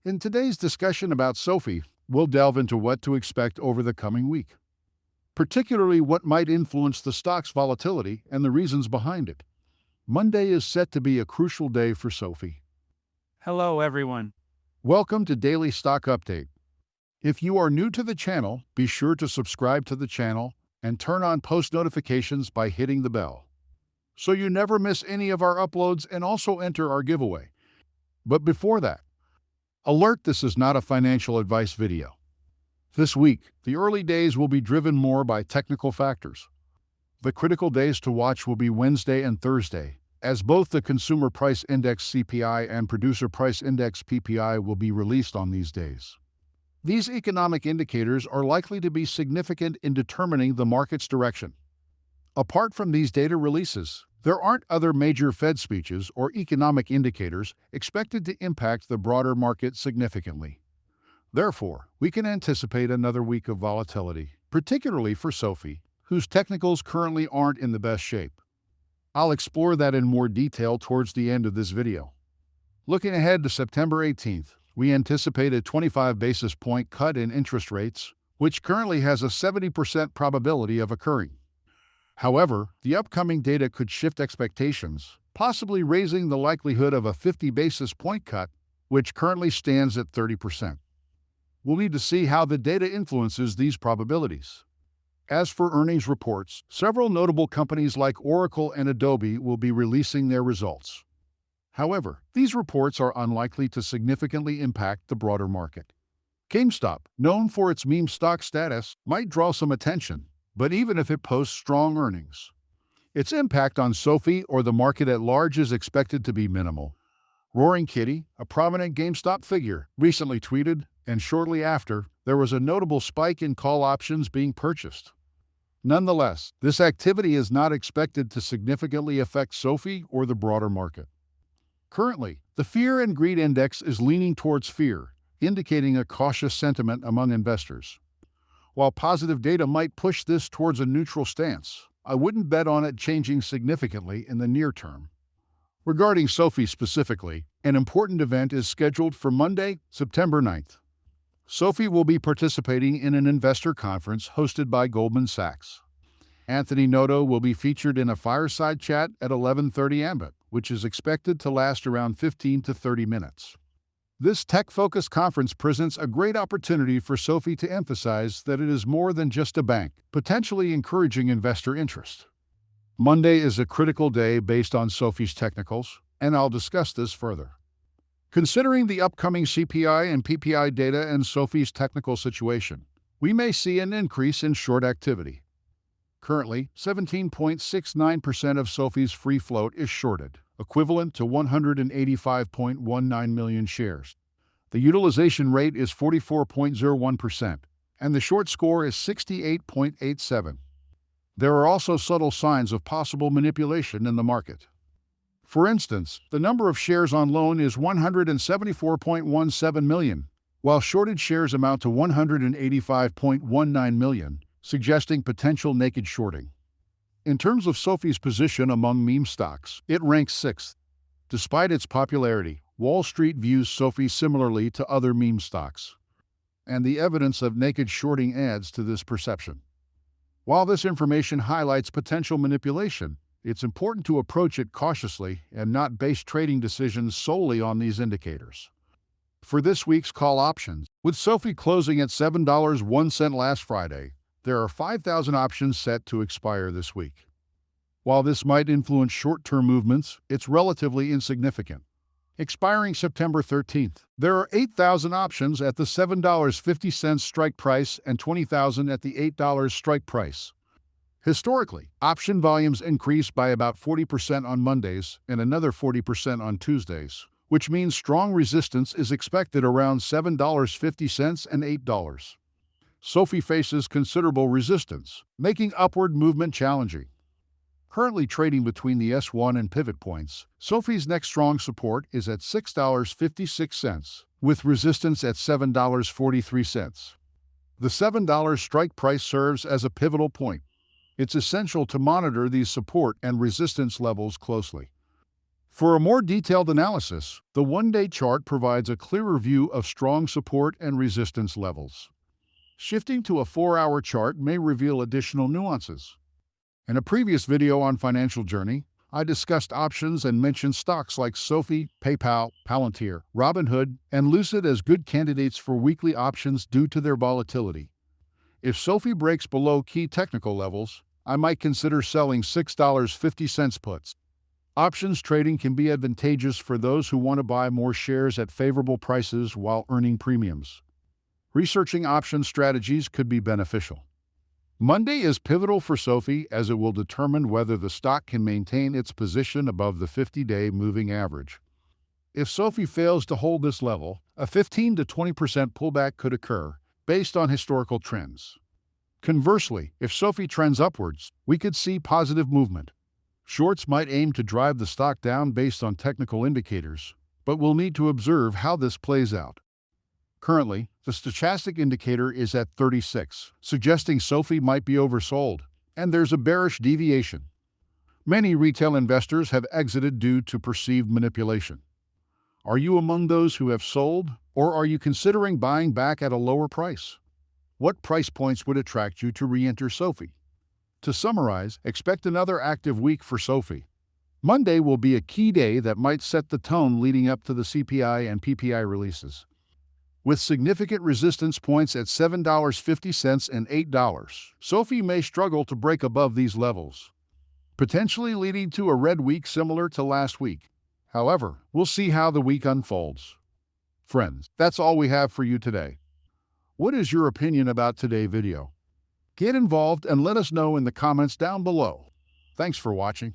In today's discussion about sofi, we'll delve into what to expect over the coming week, particularly what might influence the stock's volatility and the reasons behind it. Monday is set to be a crucial day for sofi. Hello, everyone. Welcome to Daily Stock Update. If you are new to the channel, be sure to subscribe to the channel and turn on post notifications by hitting the bell, so you never miss any of our uploads and also enter our giveaway. But before that, alert, this is not a financial advice video. This week, the early days will be driven more by technical factors. The critical days to watch will be Wednesday and Thursday, as both the Consumer Price Index CPI and Producer Price Index PPI will be released on these days. These economic indicators are likely to be significant in determining the market's direction. Apart from these data releases, there aren't other major Fed speeches or economic indicators expected to impact the broader market significantly. Therefore, we can anticipate another week of volatility, particularly for sofi, whose technicals currently aren't in the best shape. I'll explore that in more detail towards the end of this video. Looking ahead to September 18th, we anticipate a 25 basis point cut in interest rates, which currently has a 70% probability of occurring. However, the upcoming data could shift expectations, possibly raising the likelihood of a 50 basis point cut, which currently stands at 30%. We'll need to see how the data influences these probabilities. As for earnings reports, several notable companies like Oracle and Adobe will be releasing their results. However, these reports are unlikely to significantly impact the broader market. GameStop, known for its meme stock status, might draw some attention, but even if it posts strong earnings, its impact on sofi or the market at large is expected to be minimal. Roaring Kitty, a prominent GameStop figure, recently tweeted, and shortly after, there was a notable spike in call options being purchased. Nonetheless, this activity is not expected to significantly affect sofi or the broader market. Currently, the Fear and Greed Index is leaning towards fear, indicating a cautious sentiment among investors. While positive data might push this towards a neutral stance, I wouldn't bet on it changing significantly in the near term. Regarding sofi specifically, an important event is scheduled for Monday, September 9th. sofi will be participating in an investor conference hosted by Goldman Sachs. Anthony Noto will be featured in a fireside chat at 11:30 AM, which is expected to last around 15 to 30 minutes. This tech-focused conference presents a great opportunity for sofi to emphasize that it is more than just a bank, potentially encouraging investor interest. Monday is a critical day based on sofi's technicals, and I'll discuss this further. Considering the upcoming CPI and PPI data and sofi's technical situation, we may see an increase in short activity. Currently, 17.69% of sofi's free float is shorted, equivalent to 185.19 million shares. The utilization rate is 44.01%, and the short score is 68.87. There are also subtle signs of possible manipulation in the market. For instance, the number of shares on loan is 174.17 million, while shorted shares amount to 185.19 million, suggesting potential naked shorting. In terms of sofi's position among meme stocks, it ranks 6th. Despite its popularity, Wall Street views sofi similarly to other meme stocks, and the evidence of naked shorting adds to this perception. While this information highlights potential manipulation, it's important to approach it cautiously and not base trading decisions solely on these indicators. For this week's call options, with sofi closing at $7.01 last Friday, there are 5,000 options set to expire this week. While this might influence short-term movements, it's relatively insignificant. Expiring September 13th, there are 8,000 options at the $7.50 strike price and 20,000 at the $8 strike price. Historically, option volumes increase by about 40% on Mondays and another 40% on Tuesdays, which means strong resistance is expected around $7.50 and $8. sofi faces considerable resistance, making upward movement challenging. Currently trading between the S1 and pivot points, sofi's next strong support is at $6.56, with resistance at $7.43. The $7 strike price serves as a pivotal point. It's essential to monitor these support and resistance levels closely. For a more detailed analysis, the one-day chart provides a clearer view of strong support and resistance levels. Shifting to a 4-hour chart may reveal additional nuances. In a previous video on Financial Journey, I discussed options and mentioned stocks like Sofi, PayPal, Palantir, Robinhood, and Lucid as good candidates for weekly options due to their volatility. If Sofi breaks below key technical levels, I might consider selling $6.50 puts. Options trading can be advantageous for those who want to buy more shares at favorable prices while earning premiums. Researching option strategies could be beneficial. Monday is pivotal for Sofi as it will determine whether the stock can maintain its position above the 50-day moving average. If Sofi fails to hold this level, a 15 to 20% pullback could occur based on historical trends. Conversely, if Sofi trends upwards, we could see positive movement. Shorts might aim to drive the stock down based on technical indicators, but we'll need to observe how this plays out. Currently, the stochastic indicator is at 36, suggesting Sofi might be oversold, and there's a bearish deviation. Many retail investors have exited due to perceived manipulation. Are you among those who have sold, or are you considering buying back at a lower price? What price points would attract you to re-enter Sofi? To summarize, expect another active week for Sofi. Monday will be a key day that might set the tone leading up to the CPI and PPI releases. With significant resistance points at $7.50 and $8, Sofi may struggle to break above these levels, potentially leading to a red week similar to last week. However, we'll see how the week unfolds. Friends, that's all we have for you today. What is your opinion about today's video? Get involved and let us know in the comments down below. Thanks for watching.